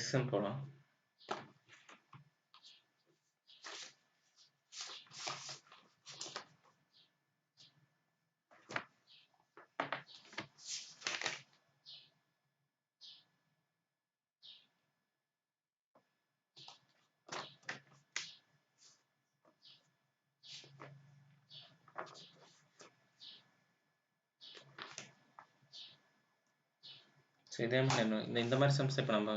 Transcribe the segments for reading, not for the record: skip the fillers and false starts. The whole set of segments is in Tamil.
நெக்ஸ்ட் சம் போலாம். இதே மாதிரி இந்த மாதிரி சம்ஸ் இப்போ நம்ம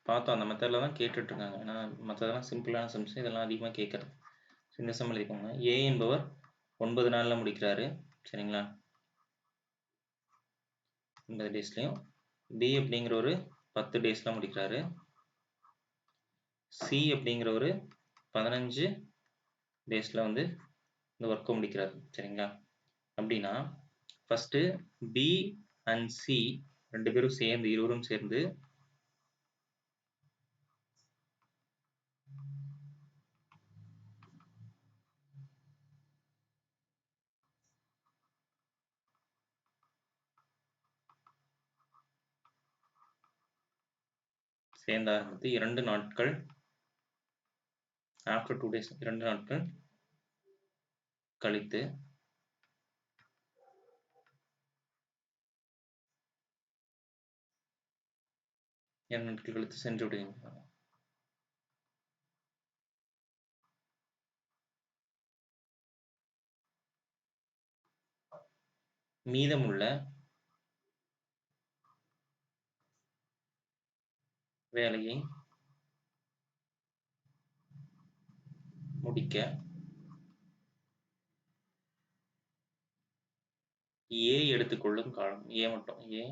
பார்த்தோம், அந்த மெத்தடில் தான் கேட்டுட்ருக்காங்க. ஏன்னா மற்றதெல்லாம் சிம்பிளான சம்ஸ், இதெல்லாம் அதிகமாக கேட்குறது. இந்த சம் எழுதிக்கோங்க. ஏ என்பவர் 9 நாளில் முடிக்கிறாரு, சரிங்களா, 9 டேஸ்லையும். பி அப்படிங்கிற ஒரு 10 டேஸில் முடிக்கிறாரு. சி அப்படிங்கிற ஒரு 15 டேஸில் வந்து இந்த ஒர்க்கை முடிக்கிறாரு, சரிங்களா. அப்படின்னா ஃபஸ்ட்டு பி அண்ட் சி ரெண்டு பேரும் சேர்ந்து, இருவரும் சேர்ந்து சேர்ந்த ஆரம்பித்து 2 நாட்கள், ஆஃப்டர் 2 டேஸ், 2 நாட்கள் கழித்து சென்று விடுகின்றனர். மீதமுள்ள வேலையை முடிக்க ஏ எடுத்துக்கொள்ளும் காலம், ஏ மட்டும், ஏ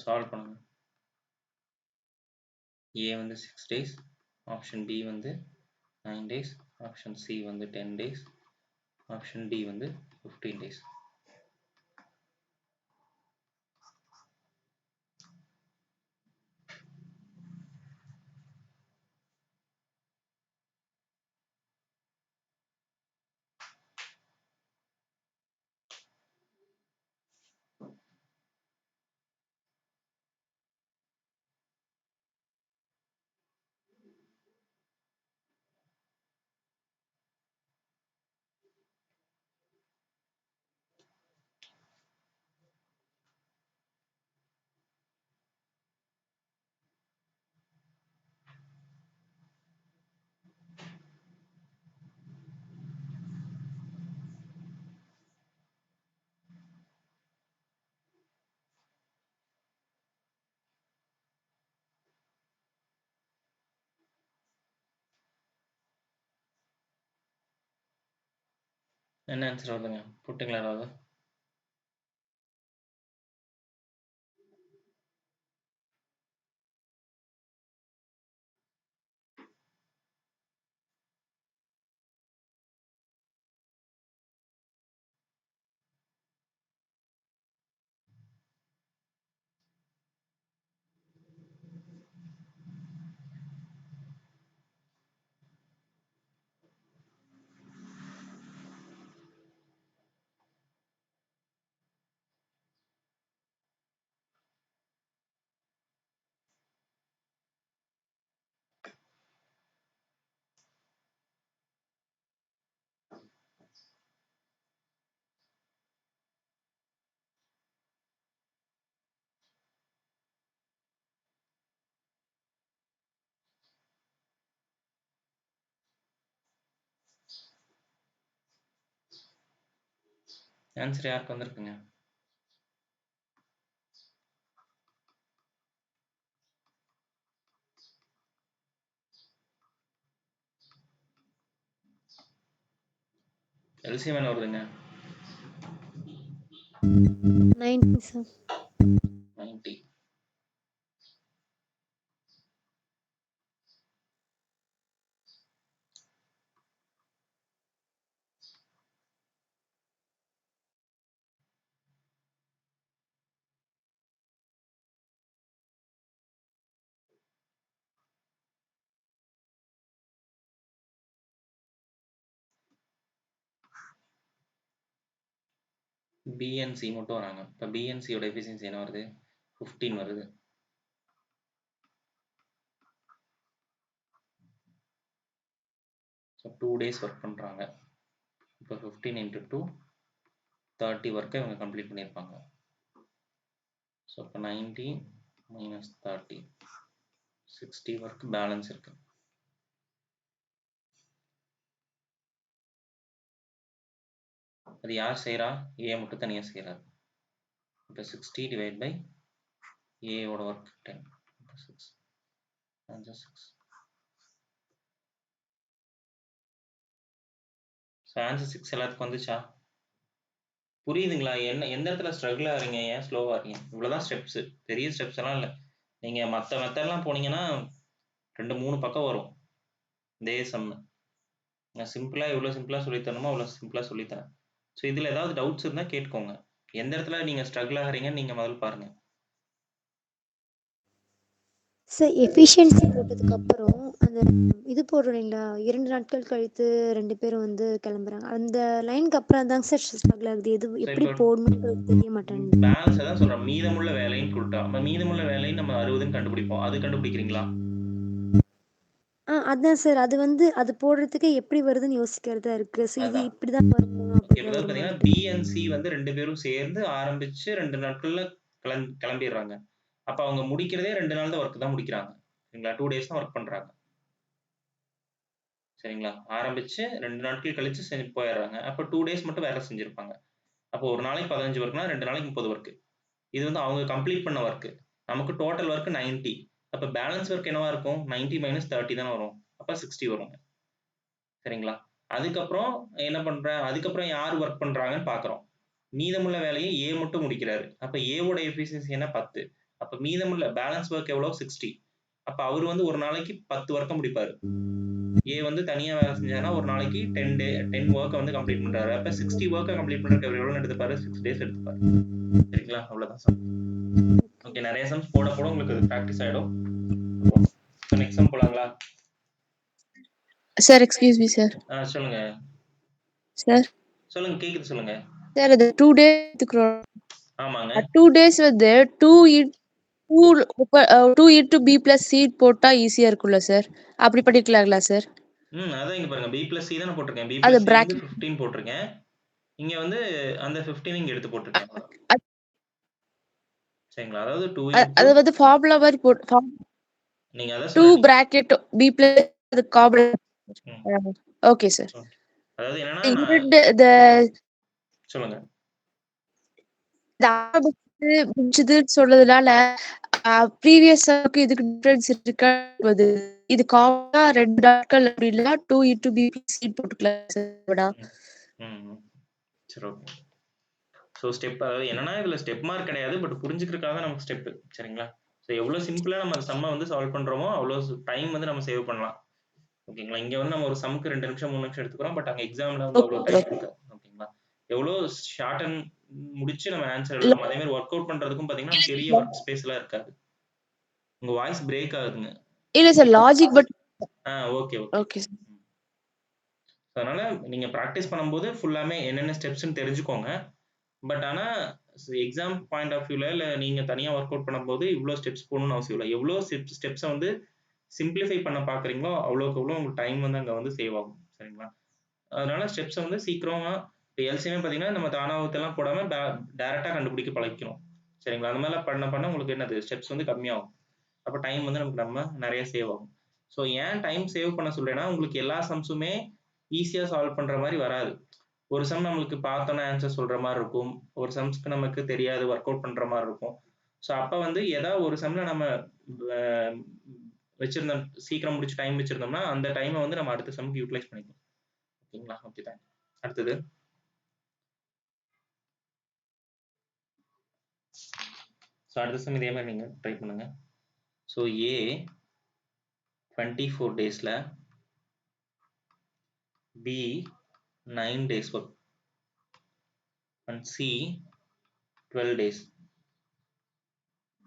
சால்வ் பண்ணுங்க. ஏ வந்து 6 டேஸ், ஆப்ஷன் பி வந்து 9 டேஸ், ஆப்ஷன் சி வந்து 10 டேஸ், ஆப்ஷன் டி வந்து 15 டேஸ். என்ன ஆன்சர் வருதுங்க? போட்டுங்களா ஏதாவது? ஆன்சர் யாருக்கு வந்திருக்குங்க? எல்சிஎம் என்ன வருதுங்க? 90 சார். 90. பி அண்ட் சி மட்டும் வராங்க. இப்போ பி அண்ட் சியோட எஃபிஷியன்சி என்ன வருது? 15 வருது. ஸோ 2 days ஒர்க் பண்ணுறாங்க. இப்போ 15 into 2 30 ஒர்க்கை இவங்க கம்ப்ளீட் பண்ணியிருப்பாங்க. ஸோ இப்போ 90 minus 30 60 ஒர்க் பேலன்ஸ் இருக்கு. அது யார் செய்கிறா? ஏ மட்டும் தனியாக செய்கிறார். இப்போ 60 டிவைட் பை ஏயோட ஒர்க் 10. 6 6. ஸோ ஆன்சர் 6 எல்லாத்துக்கும் வந்துச்சா? புரியுதுங்களா? எந்த இடத்துல ஸ்ட்ரகிள் ஆகிறீங்க? ஏன் ஸ்லோவாக இருக்கீங்க? இவ்வளோதான் ஸ்டெப்ஸு, பெரிய ஸ்டெப்ஸ் எல்லாம் இல்லை. நீங்கள் மற்ற மெத்தட்லாம் போனீங்கன்னா 2-3 பக்கம் வரும் இதே சம்மு. நான் சிம்பிளாக எவ்வளோ சிம்பிளாக சொல்லித்தரணுமோ அவ்வளோ சிம்பிளாக சொல்லித்தரேன். ஸோ இதில் ஏதாவது டவுட்ஸ் இருந்தால் கேட்டுக்கோங்க. எந்த இடத்துல நீங்கள் ஸ்ட்ரகிள் ஆகிறீங்கன்னு நீங்கள் முதல்ல பாருங்கள். சார் எஃபிஷியன்சி போட்டதுக்கு அப்புறம் அந்த இது போடுறீங்களா, 2 நாட்கள் கழித்து 2 பேரும் வந்து கிளம்புறாங்க, அந்த லைனுக்கு அப்புறம் தாங்க சார் ஸ்ட்ரகிள் ஆகுது. எது எப்படி போடணுன்றது தெரிய மாட்டேங்குது. பேலன்ஸ் தான் சொல்கிறேன். மீதமுள்ள வேலைன்னு கொடுத்தா மீதமுள்ள வேலைன்னு நம்ம 60ன்னு கண்டுபிடிப்போம். அது கண்டுபிடிக்கிறீங்களா? அதான் சார், அது வந்து அது போடுறதுக்கு எப்படி வருதுன்னு யோசிக்கிறதா இருக்கு. ஸோ இது இப்படிதான் வரணும் அப்படிதான் பார்த்தீங்கன்னா பி அண்ட் சி வந்து 2 பேரும் சேர்ந்து ஆரம்பிச்சு 2 நாட்கள்ல கிளம்பிடுறாங்க. அப்போ அவங்க முடிக்கிறதே 2 நாள் தான் ஒர்க் தான் முடிக்கிறாங்க. சரிங்களா? 2 days தான் ஒர்க் பண்றாங்க. சரிங்களா? ஆரம்பிச்சு 2 நாட்கள் கழிச்சு செஞ்சு போயிடுறாங்க. அப்போ 2 days மட்டும் வேலை செஞ்சிருப்பாங்க. அப்போ ஒரு நாளைக்கு 15 ஒர்க்னா 2 நாளைக்கு 30 ஒர்க். இது வந்து அவங்க கம்ப்ளீட் பண்ண ஒர்க். நமக்கு டோட்டல் ஒர்க் 90. அப்போ பேலன்ஸ் ஒர்க் என்னவா இருக்கும்? 90 minus 30 தானே வரும். அப்போ 60 வரும். சரிங்களா? அதுக்கப்புறம் என்ன பண்றேன்? அதுக்கப்புறம் யார் ஒர்க் பண்றாங்கன்னு பார்க்குறோம். மீதமுள்ள வேலையை ஏ மட்டும் முடிக்கிறாரு. அப்போ ஏவோட எஃபிஷியன்சி என்ன? 10. அப்போ மீதமுள்ள பேலன்ஸ் ஒர்க் எவ்வளோ? 60. அப்போ அவர் வந்து ஒரு நாளைக்கு 10 ஒர்க்கை முடிப்பாரு. ஏ வந்து தனியாக வேலை செஞ்சாருன்னா ஒரு நாளைக்கு 10 ஒர்க்கை வந்து கம்ப்ளீட் பண்றாரு. அப்போ 60 ஒர்க்கை கம்ப்ளீட் பண்ணுறதுக்கு அவர் எவ்வளோ எடுத்துப்பாரு? 6 days எடுத்துப்பாரு. சரிங்களா? அவ்வளோதான் சம். ஓகே, நிறைய சம்ஸ் போட போட உங்களுக்கு ப்ராக்டிஸ் ஆகிடும். நெக்ஸ்ட் சம் போலாங்களா? Sir excuse me sir. சொல்லுங்க சார் சொல்லுங்க, கேக்குது, சொல்லுங்க சார். அது 2 days எடுத்துக்கிறோம். ஆமாங்க. 2 days வந்து 2 into b plus c போட்டா ஈஸியா இருக்கும்ல சார்? அப்படி படிக்கலாங்களா சார்? அதான் இங்க பாருங்க, b plus c தானே போட்டிருக்கேன். b அது plus c வந்து bracket 15 போட்டிருக்கேன். இங்க வந்து அந்த 15 இங்க எடுத்து போட்டிருக்கேன். சரிங்களா? அதாவது 2 அது into வந்து ஃபார்முலா மாதிரி நீங்க அதான் 2 சொல்றீங்க. bracket b plus அது காம்ப்ளிமெண்ட். Okay sir. அதாவது என்னன்னா இந்த சொல்லுங்க. முடிச்சதுன்னு சொல்றதுனால ப்ரீவியஸாக்கு இதுக்கு டிஃபரன்ஸ் இருக்காது. இது காமனா 2 நாட்கள் அப்படி இல்லைன்னா 2 into b plus c போட்டுக்கலாம் சார். சரி, ஓகே. ஸோ ஸ்டெப், அதாவது என்னன்னா இதுல ஸ்டெப் மார்க் கிடையாது, பட் புரிஞ்சுக்கிறதுக்காக நமக்கு ஸ்டெப். சரிங்களா? ஸோ எவ்வளோ சிம்பிளா நம்ம சம்மை வந்து சால்வ் பண்றோமோ அவ்வளோ டைம் வந்து நம்ம சேவ் பண்ணலாம். ஓகேங்களா? இங்க வந்து நம்ம ஒரு சம்க்கு 2 நிமிஷம் 3 நிமிஷம் எடுத்துக்கிறோம், பட் அங்க எக்ஸாம்ல வந்து அவ்வளோ டைம் இருக்காது. ஓகேங்களா? எவ்வளோ ஷார்ட் அண்ட் முடிச்சு நம்ம ஆன்சர் எழுதலாம். அதே மாதிரி ஒர்க் அவுட் பண்றதுக்கும் பாத்தீங்கன்னா பெரிய ஒர்க் ஸ்பேஸ் எல்லாம் இருக்காது. உங்க வாய்ஸ் பிரேக் ஆகுதுங்க. இல்ல sir, logic but okay okay sir. அதனால நீங்க பிராக்டிஸ் பண்ணும்போது ஃபுல்லாமே என்னென்ன ஸ்டெப்ஸ்னு தெரிஞ்சுக்கோங்க. பட் ஆனா எக்ஸாம் பாயிண்ட் ஆஃப் வியூல இல்ல நீங்க தனியா ஒர்க் அவுட் பண்ணும்போது இவ்வளோ ஸ்டெப்ஸ் போகணும்னு அவசியம் இல்லை. எவ்வளோ ஸ்டெப்ஸை வந்து சிம்பிளிஃபை பண்ண பாக்குறீங்களோ அவ்வளோக்கு எவ்வளோ உங்களுக்கு டைம் வந்து அங்க வந்து சேவ் ஆகும். சரிங்களா? அதனால ஸ்டெப்ஸை வந்து சீக்கிரமா, இப்போ எல்சிஎம் பார்த்தீங்கன்னா நம்ம தானாவத்தெல்லாம் போடாம டைரக்டா கண்டுபிடிக்க பழகிக்கணும். சரிங்களா? அந்த மாதிரிலாம் பண்ண உங்களுக்கு என்னது ஸ்டெப்ஸ் வந்து கம்மியாகும். அப்போ டைம் வந்து நம்ம நிறைய சேவ் ஆகும். ஸோ ஏன் டைம் சேவ் பண்ண சொல்றேன்னா, உங்களுக்கு எல்லா சம்ஸுமே ஈஸியா சால்வ் பண்ற மாதிரி வராது. ஒரு சம் நம்மளுக்கு பார்த்தோன்னா ஆன்சர் சொல்ற மாதிரி இருக்கும். ஒரு சம்ஸ்க்கு நமக்கு தெரியாது, ஒர்க் அவுட் பண்ற மாதிரி இருக்கும். ஸோ அப்போ வந்து ஏதாவது ஒரு சம்ல நம்ம வச்சிருந்தோம், சீக்கிரம் முடிச்சு டைம் வச்சிருந்தோம்னா அந்த டைமை வந்து நம்ம அடுத்த சம்க்கு யூட்டிலைஸ் பண்ணிக்கலாம். ஓகேங்களா? ஓகே தான். அடுத்தது ஸோ அடுத்த சம் இதே மாதிரி நீங்க ட்ரை பண்ணுங்க. So A 24 daysல B 9 days work and C 12 days.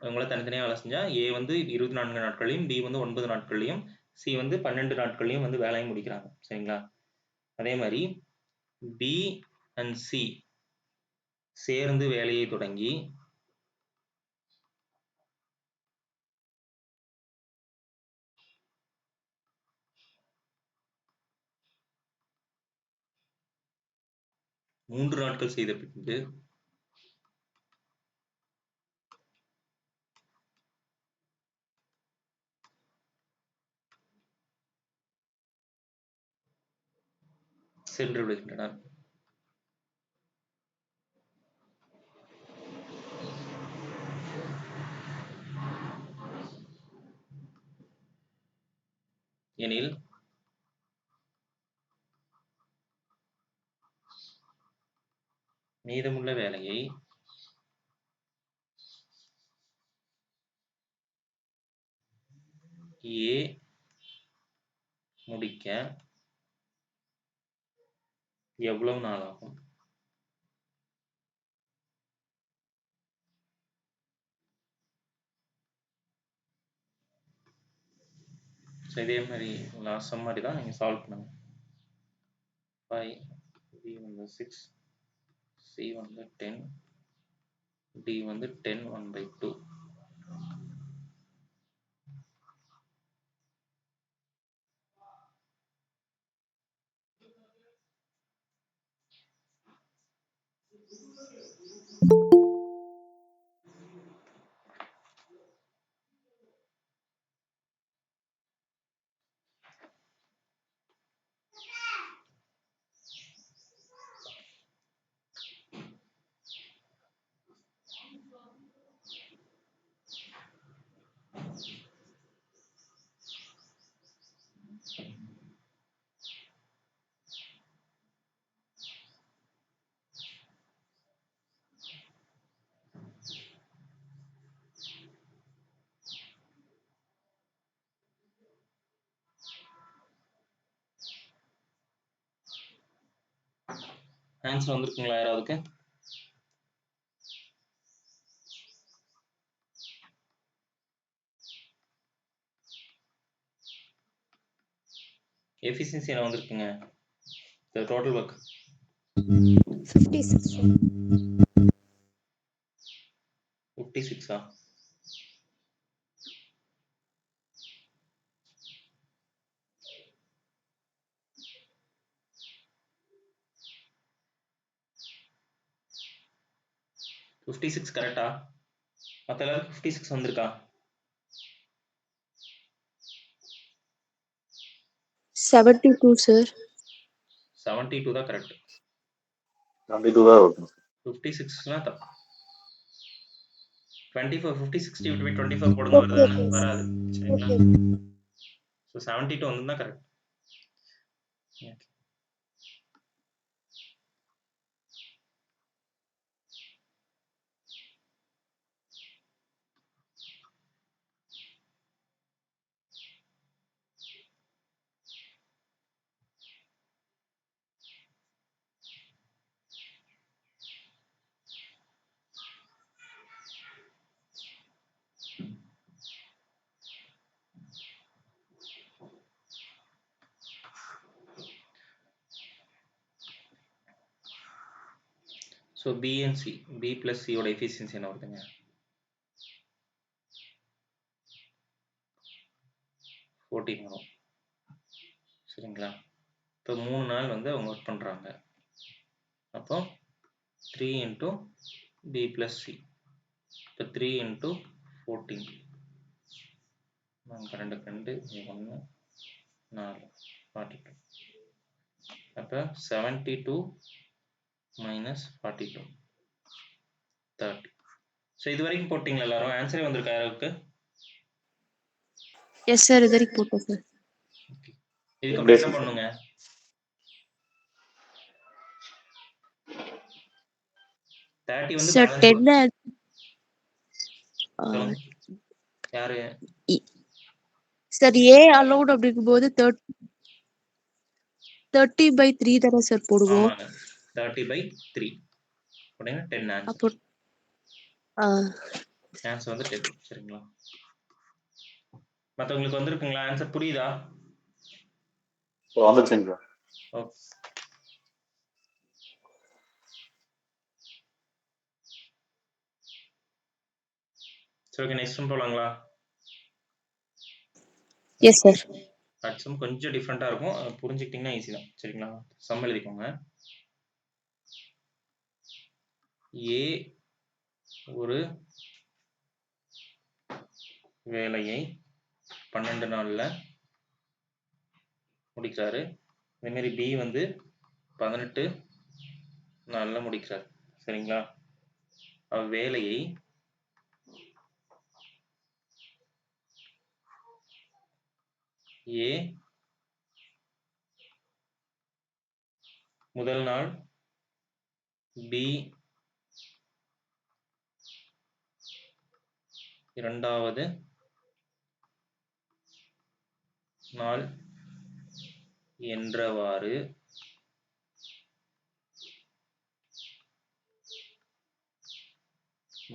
அவங்கள தனித்தனியாக வேலை செஞ்சா ஏ வந்து 24 நாட்களையும், பி வந்து 9 நாட்கள்லையும், சி வந்து 12 நாட்கள்லையும் வந்து வேலையை முடிக்கிறாங்க. சரிங்களா? அதே மாதிரி பி அண்ட் சி சேர்ந்து வேலையை தொடங்கி மூன்று நாட்கள் செய்த பின்பு சென்று விடுகின்றனர். எனில் மீதமுள்ள வேலையை A முடிக்க எவ்வளவு நாள் ஆகும்? இதே மாதிரி லாஸ்ட் சம் மாதிரி தான் நீங்கள் சால்வ் பண்ணுங்க. 5 B வந்து 6 C வந்து 10 D வந்து 10 1/2. ஆன்சர் வந்திருக்குங்களா யாராவதுக்கு? எஃபிஷியன்சி என்ன வந்திருக்குங்க? Total work 56 sir. 56ஆ? கரெக்டா? மற்ற எல்லாருக்கும் 56 வந்திருக்கா? 72 சார். 72 தான் கரெக்ட். 72 தான் இருக்கும். 56னா தப்பு. 24 50 60 விட்டு போய் 24 போடுங்க, வருதானே? வராது. சரிங்களா? ஸோ 72 வந்து தான் correct. So B and C, B plus C ஓட எஃபிஷியன்சி என்ன வருதுங்க? 14 வரும். சரிங்களா? இப்போ 3 நாள் வந்து அவங்க ஒர்க் பண்ணுறாங்க. அப்போ 3 into B plus C. இப்போ 3 into 14. 2 1 4 42. அப்போ 72 minus 42 30. ஸோ இது வரைக்கும் போட்டிங்களா எல்லாரும்? ஆன்சரே வந்திருக்கா யாருக்கு? எஸ் சார், இது வரைக்கும் போட்டோம் சார். இதுக்கப்புறம் என்ன பண்ணுங்க? வந்து சார் 10 யாரு? சார் ஏ அலௌட் அப்படிங்கும்போது 30/3 தானே சார் போடுவோம். 30/3 போட்டீங்கன்னா 10 ஆன்சர். அப்போ ஆன்சர் வந்து 10. சரிங்களா? மற்றவங்களுக்கு வந்திருக்குங்களா? ஆன்சர் புரியுதா? வந்துருச்சுங்க சார். ஓகே. சரி ஓகே நெக்ஸ்ட் சம் போலாங்களா? Yes sir. அடுத்த சம் கொஞ்சம் டிஃப்ரெண்ட்டாக இருக்கும், புரிஞ்சுக்கிட்டிங்கன்னா ஈஸி தான். சரிங்களா? சம் எழுதிக்கோங்க. ஏ ஒரு வேலையை 12 நாள்ல முடிக்கிறாரு. அதே மாதிரி பி வந்து 18 நாள்ல முடிக்கிறார். சரிங்களா? அவ்வேலையை ஏ முதல் நாள், பி இரண்டாவது நாள் என்றவாறு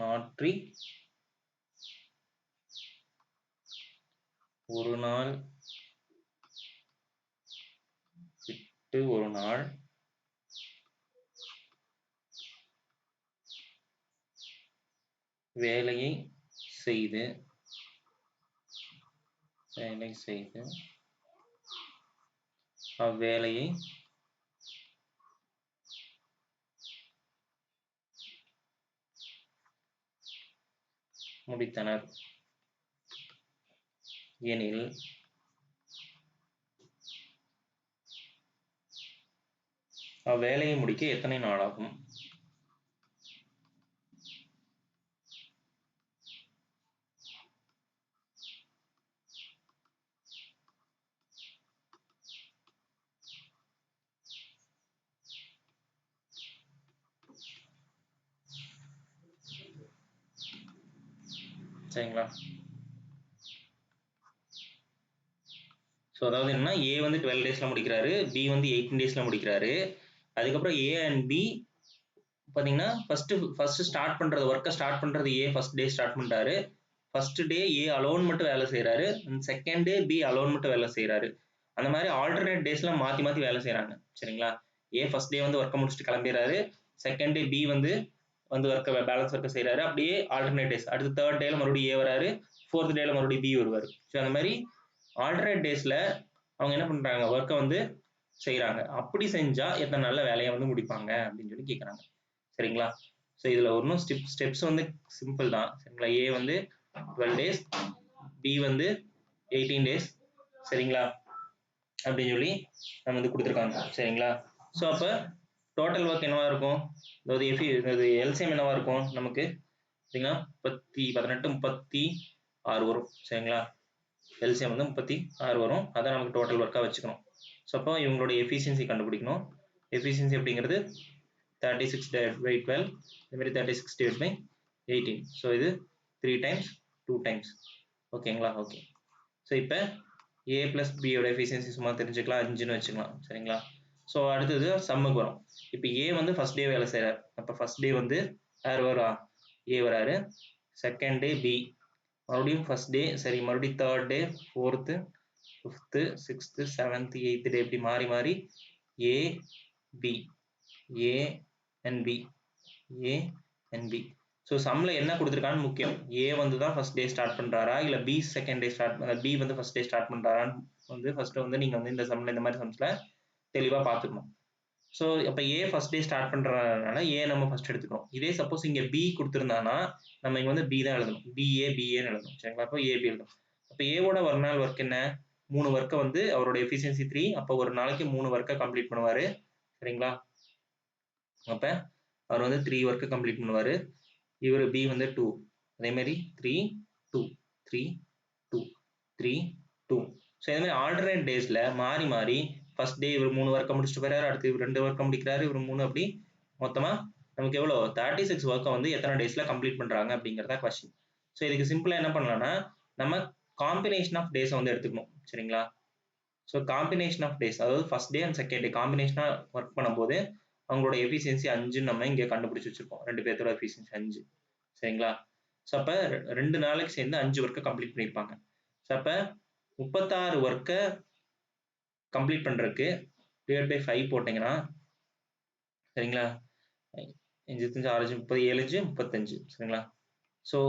மாற்றி ஒரு நாள் விட்டு ஒரு நாள் வேலையை செய்து அவ்வேலையை முடித்தனர் எனில் அவ்வேலையை முடிக்க எத்தனை நாள் ஆகும்? சரிங்களா? ஸோ அதாவது என்னன்னா ஏ வந்து 12 டேஸ்ல முடிக்கிறாரு, பி வந்து 18 டேஸ்ல முடிக்கிறாரு. அதுக்கப்புறம் ஏ அண்ட் பி பார்த்தீங்கன்னா ஃபர்ஸ்ட் ஸ்டார்ட் பண்றது ஒர்க்கை ஸ்டார்ட் பண்றது ஏ ஃபர்ஸ்ட் டே ஸ்டார்ட் பண்ணிட்டாரு. ஃபர்ஸ்ட் டே ஏ அலோன் மட்டும் வேலை செய்யறாரு, செகண்ட் டே பி அலோன் மட்டும் வேலை செய்யறாரு. அந்த மாதிரி ஆல்டர்னேட் டேஸ்ல மாத்தி மாத்தி வேலை செய்யறாங்க. சரிங்களா? ஏ ஃபர்ஸ்ட் டே வந்து ஒர்க்கை முடிச்சுட்டு கிளம்பிடுறாரு, செகண்ட் டே பி வந்து ஒர்க்கை பேலன்ஸ் ஒர்க்கை செய்யறாரு. அப்படியே ஆல்டர்னேட் டேஸ் அடுத்து தேர்ட் டேல மறுபடியும் ஏ வராரு, ஃபோர்த் டேல மறுபடியும் பி வருவாரு. ஸோ அந்த மாதிரி ஆல்டர்னேட் டேஸ்ல அவங்க என்ன பண்றாங்க, ஒர்க்கை வந்து செய்யறாங்க. அப்படி செஞ்சா எத்தனை நல்ல வேலையை வந்து முடிப்பாங்க அப்படின்னு சொல்லி கேட்கறாங்க. சரிங்களா? ஸோ இதுல ஒன்றும் ஸ்டெப்ஸ் வந்து சிம்பிள் தான். சரிங்களா? ஏ வந்து 12 டேஸ், பி வந்து 18 டேஸ். சரிங்களா? அப்படின்னு சொல்லி நம்ம வந்து கொடுத்துருக்காங்க. சரிங்களா? ஸோ அப்போ டோட்டல் ஒர்க் என்னவா இருக்கும், அதாவது எல்சிஎம் என்னவா இருக்கும் நமக்கு? சரிங்களா? 18 36 வரும். சரிங்களா? எல்சிஎம் வந்து 36 வரும். அதை நமக்கு டோட்டல் ஒர்க்காக வச்சுக்கணும். ஸோ அப்போ இவங்களோட எஃபிஷியன்சி கண்டுபிடிக்கணும். எஃபிஷியன்சி அப்படிங்கிறது 36 divided by 12, இந்த மாதிரி 36 divided by 18. ஸோ இது 3 times 2 times. ஓகேங்களா? ஓகே. ஸோ இப்போ ஏ பிளஸ் பியோட எஃபிஷியன்சி சும்மா தெரிஞ்சுக்கலாம், 5ன்னு வச்சுக்கலாம். சரிங்களா? ஸோ அடுத்தது சம்முக்கு வரும். இப்போ ஏ வந்து ஃபர்ஸ்ட் டே வேலை செய்யறாரு. அப்போ ஃபர்ஸ்ட் டே வந்து யார் வரா, ஏ வராரு. செகண்ட் டே பி, மறுபடியும் ஃபர்ஸ்ட் டே, சரி மறுபடியும் third day, fourth, fifth, sixth, seventh, eighth day இப்படி மாறி மாறி A B, A and B, A and B. So சம்மில் என்ன கொடுத்துருக்கான்னு முக்கியம். ஏ வந்து தான் ஃபர்ஸ்ட் டே ஸ்டார்ட் பண்ணுறாரா இல்லை பி செகண்ட் டே பி வந்து ஃபர்ஸ்ட் டே ஸ்டார்ட் பண்ணுறாரான்னு வந்து ஃபர்ஸ்ட் வந்து நீங்கள் வந்து இந்த சம்மில் இந்த மாதிரி சம்ஸில் தெளிவாக பார்த்துக்கணும். ஸோ இப்போ ஏ ஃபர்ஸ்ட் டே ஸ்டார்ட் பண்ணுறதுனால ஏ நம்ம ஃபர்ஸ்ட் எடுத்துக்கணும். இதே சப்போஸ் இங்கே பி கொடுத்துருந்தானா நம்ம இங்கே வந்து பி தான் எழுதணும், பிஏன்னு எழுதணும். சரிங்களா? அப்போ ஏபி எழுதணும். அப்போ ஏவோட ஒரு நாள் ஒர்க் என்ன, 3 ஒர்க்கை வந்து அவரோட எஃபிஷியன்சி 3, அப்போ ஒரு நாளைக்கு 3 ஒர்க்கை கம்ப்ளீட் பண்ணுவார். சரிங்களா? அப்போ அவர் வந்து 3 ஒர்க்கை கம்ப்ளீட் பண்ணுவார். இவர் பி வந்து 2, அதே மாதிரி 3 2 3 2 3 2. ஸோ இதே மாதிரி ஆல்டர்னேட் டேஸ்ல மாறி மாறி ஃபர்ஸ்ட் டே இவர் 3 ஒர்க்கை முடிச்சுட்டு போறாரு, அடுத்து இவர் 2 ஒர்க்கை முடிக்கிறாரு, இவர் 3, அப்படி மொத்தமா நமக்கு எவ்வளோ 36 ஒர்க்கை வந்து எத்தனை டேஸ்ல கம்ப்ளீட் பண்றாங்க அப்படிங்கிறதா கொஸ்டின். ஸோ இதுக்கு சிம்பிளா என்ன பண்ணலாம்னா நம்ம காம்பினேஷன் ஆஃப் டேஸை வந்து எடுத்துக்கணும். சரிங்களா? ஸோ காம்பினேஷன் ஆஃப் டேஸ், அதாவது first day and second day காம்பினேஷனா ஒர்க் பண்ணும்போது அவங்களோட எஃபிஷியன்சி 5 நம்ம இங்கே கண்டுபிடிச்சு வச்சிருக்கோம். 2 பேர்த்தோட எஃபிஷியன்சி 5. சரிங்களா? ஸோ அப்போ 2 நாளைக்கு சேர்ந்து 5 ஒர்க்கை கம்ப்ளீட் பண்ணியிருப்பாங்க. ஸோ அப்போ 36 ஒர்க்கை கம்ப்ளீட் பண்ணுறதுக்கு டிவைட் பை 5 போட்டிங்கன்னா, சரிங்களா, 5 6 30 7 35. சரிங்களா? ஸோ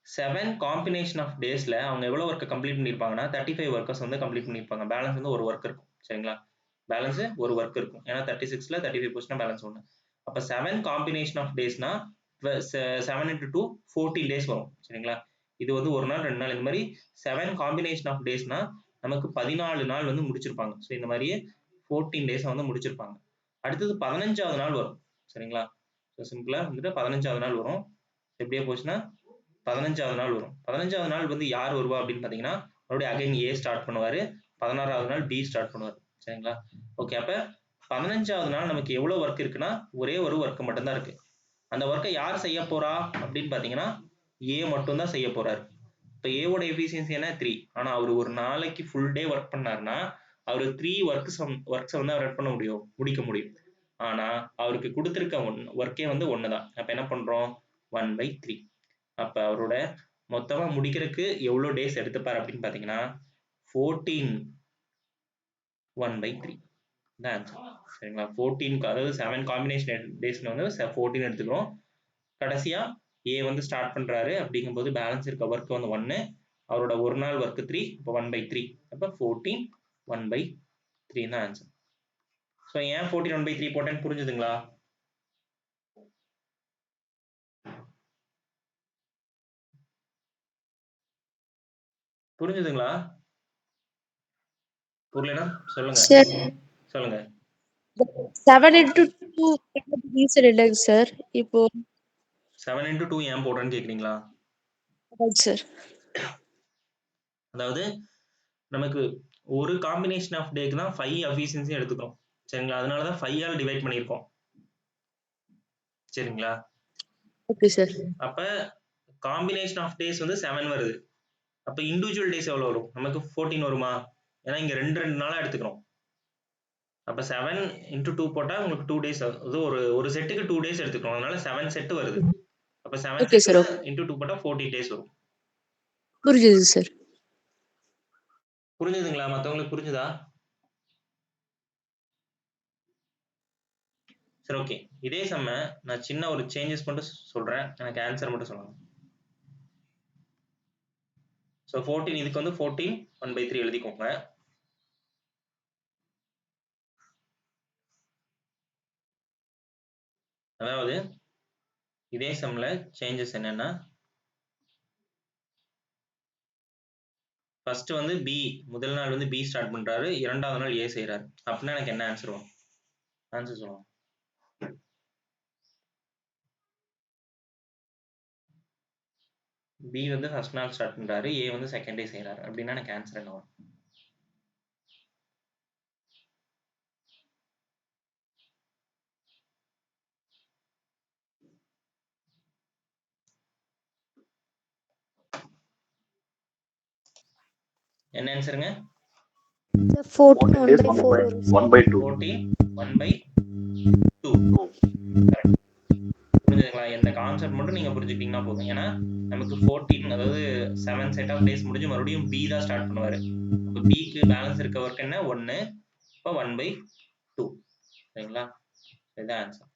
7 காம்பினேஷன் ஆஃப் டேஸ்ல அவங்க எவ்வளவு ஒர்க் கம்ப்ளீட் பண்ணிருப்பாங்கன்னா 35 ஒர்க்கர்ஸ் வந்து கம்ப்ளீட் பண்ணிருப்பாங்க. பேலன்ஸ் வந்து ஒரு ஒர்க் இருக்கும். சரிங்களா? பேலன்ஸ் ஒரு ஒர்க் இருக்கும். ஏன்னா 36ல 35 போச்சுன்னா பேலன்ஸ் 1. அப்ப 7 காம்பினேஷன் ஆஃப் டேஸ்னா 7 into 2 14 டேஸ் வரும். சரிங்களா? இது வந்து ஒரு நாள் 2 நாள் இந்த மாதிரி 7 காம்பினேஷன் ஆஃப் டேஸ்னா நமக்கு 14 நாள் வந்து முடிச்சிருப்பாங்க. ஸோ இந்த மாதிரியே 14 டேஸ் வந்து முடிச்சிருப்பாங்க. அடுத்தது 15வது நாள் வரும். சரிங்களா? ஸோ சிம்பிளா வந்துட்டு 15வது நாள் வரும். எப்படியே போச்சுன்னா 15வது நாள் வரும். 15வது நாள் வந்து யார் வருவா அப்படின்னு பாத்தீங்கன்னா மறுபடியும் அகைன் ஏ ஸ்டார்ட் பண்ணுவாரு. 16வது நாள் பி ஸ்டார்ட் பண்ணுவாரு. சரிங்களா? ஓகே, அப்ப 15வது நாள் நமக்கு எவ்வளவு ஒர்க் இருக்குன்னா ஒரே ஒரு ஒர்க் மட்டும் தான் இருக்கு. அந்த ஒர்க்கை யார் செய்ய போறா அப்படின்னு பாத்தீங்கன்னா ஏ மட்டும் தான் செய்ய போறாரு. இப்போ ஏவோட எஃபிஷியன்சி என்ன 3. ஆனா அவர் ஒரு நாளைக்கு ஃபுல் டே ஒர்க் பண்ணாருன்னா அவர் 3 ஒர்க்ஸ் வந்து அவர் பண்ண முடிக்க முடியும். ஆனா அவருக்கு கொடுத்திருக்க ஒர்க்கே வந்து 1 தான். அப்ப என்ன பண்றோம் 1/3. அப்ப அவரோட மொத்தமா முடிக்கிறதுக்கு எவ்வளவு டேஸ் எடுத்துப்பார் அப்படின்னு பாத்தீங்கன்னா 14 1/3 தான் ஆன்சர். சரிங்களா? 14 அதாவது 7 காம்பினேஷன் டேஸ்ல வந்து 14 எடுத்துக்கிறோம். கடைசியா ஏ வந்து ஸ்டார்ட் பண்றாரு அப்படிங்கும்போது பேலன்ஸ் இருக்க ஒர்க் வந்து 1. அவரோட ஒரு நாள் ஒர்க் 3. இப்போ 1/3. அப்ப 14 1/3 தான் ஆன்சர். ஸோ ஏன் 14 1/3 போட்டேன்னு புரிஞ்சுதுங்களா? புரிஞ்சுதுங்களா? புரியலனா சொல்லுங்க. சார் சொல்லுங்க. 7 into 2 ரீசன் இல்லைங்க சார். இப்போ 7 into 2 ஏன் போடுறேன்னு கேக்குறீங்களா? சார் அதாவது நமக்கு ஒரு காம்பினேஷன் ஆஃப் டேக்கு தான் 5 எஃபிஷியன்சி எடுத்துக்கிறோம். சரிங்களா? அதனால தான் 5 ஆல் டிவைட் பண்ணியிருக்கோம். சரிங்களா? Okay sir. அப்ப காம்பினேஷன் ஆஃப் டேஸ் வந்து 7 வருது. அப்ப இண்டிவிஜுவல் டேஸ் எவ்வளவு வரும்? நமக்கு 14 வருமா? ஏன்னா இங்க 2 நாளா எடுத்துக்கிறோம். அப்ப 7 into 2 போட்டா உங்களுக்கு 2 டேஸ். அது ஒரு செட்டுக்கு 2 டேஸ் எடுத்துக்கிறோம். அதனால 7 செட் வருது. அப்ப 7 ஓகே சார். செட் into 2 போட்டா 14 டேஸ் வரும். புரிஞ்சுது சார். புரிஞ்சுதுங்களா? மத்தவங்களுக்கு புரிஞ்சுதா? சரி, ஓகே. இதே சம்ம நான் சின்ன ஒரு சேஞ்சஸ் மட்டும் சொல்றேன். எனக்கு ஆன்சர் மட்டும் சொல்லுங்க. ஸோ 14 இதுக்கு வந்து 14 1/3 எழுதிக்கோங்க. அதாவது இதே சம்ல சேஞ்சஸ் என்னன்னா ஃபர்ஸ்ட் வந்து பி முதல் நாள் வந்து பி ஸ்டார்ட் பண்றாரு, இரண்டாவது நாள் ஏ செய்யறாரு. அப்படின்னா எனக்கு என்ன ஆன்சர் வரும்? ஆன்சர் சொல்லுங்க. பி வந்து ஃபர்ஸ்ட் நாள் ஸ்டார்ட் பண்றாரு, ஏ வந்து செகண்ட் டே செய்யறாரு. அப்படின்னா எனக்கு ஆன்சர் என்ன வரும்? என்ன ஆன்சருங்க? 14 days 1/4 வரும் சார். 1/2. 14 1/2. புரிஞ்சுதுங்களா? இந்த கான்செப்ட் மட்டும் நீங்க புரிஞ்சுக்கிட்டீங்கன்னா போதும். ஏன்னா நமக்கு 14 அதாவது 7 செட் ஆஃப் டேஸ் முடிஞ்சு மறுபடியும் பி தான் ஸ்டார்ட் பண்ணுவாரு. அப்ப பிக்கு பேலன்ஸ் இருக்க ஒர்க் என்ன 1. இப்போ 1/2. சரிங்களா? இதுதான் ஆன்சர்.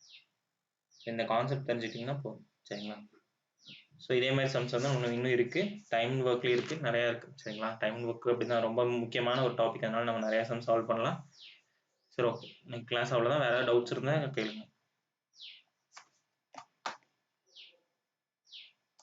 இந்த கான்செப்ட் தெரிஞ்சுக்கிட்டீங்கன்னா போதும். சரிங்களா? ஸோ இதே மாதிரி சம்ஸ் வந்து இன்னும் இருக்கு. டைம் ஒர்க்ல இருக்கு, நிறைய இருக்கு. சரிங்களா? டைம் ஒர்க் அப்படின்னா ரொம்ப முக்கியமான ஒரு டாபிக். அதனால நம்ம நிறைய சம் சால்வ் பண்ணலாம். சரி, ஓகே. இன்னைக்கு கிளாஸ் அவ்வளோதான். வேற ஏதாவது டவுட்ஸ் இருந்தால் கேளுங்க.